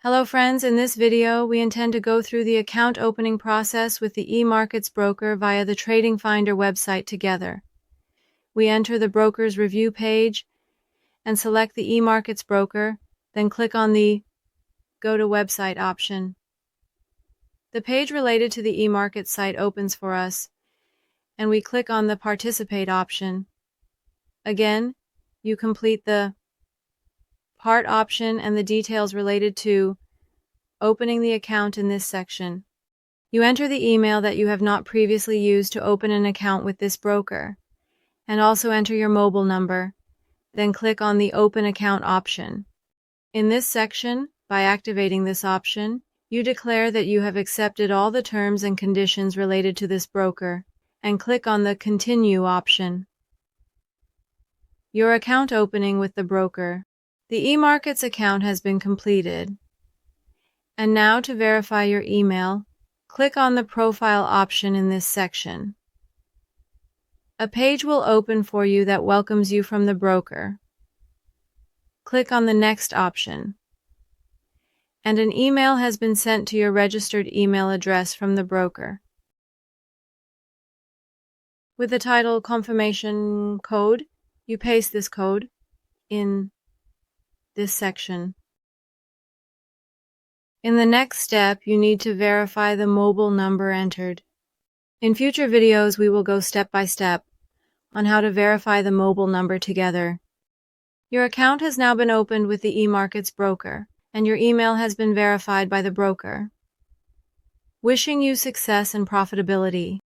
Hello friends, in this video we intend to go through the account opening process with the Amarkets broker via the Tradingfinder website together. We enter the broker's review page and select the Amarkets broker, then click on the Go to Website option. The page related to the Amarkets site opens for us, and we click on the Participate option. Again, you complete the Part option and the details related to opening the account in this section. You enter the email that you have not previously used to open an account with this broker, and also enter your mobile number, then click on the Open Account option. In this section, by activating this option, you declare that you have accepted all the terms and conditions related to this broker, and click on the Continue option. Your account opening with the broker. The Amarkets account has been completed. And now to verify your email, click on the Profile option in this section. A page will open for you that welcomes you from the broker. Click on the Next option. And an email has been sent to your registered email address from the broker, with the title Confirmation Code. You paste this code in this section. In the next step, you need to verify the mobile number entered. In future videos, we will go step by step on how to verify the mobile number together. Your account has now been opened with the Amarkets broker, and your email has been verified by the broker. Wishing you success and profitability.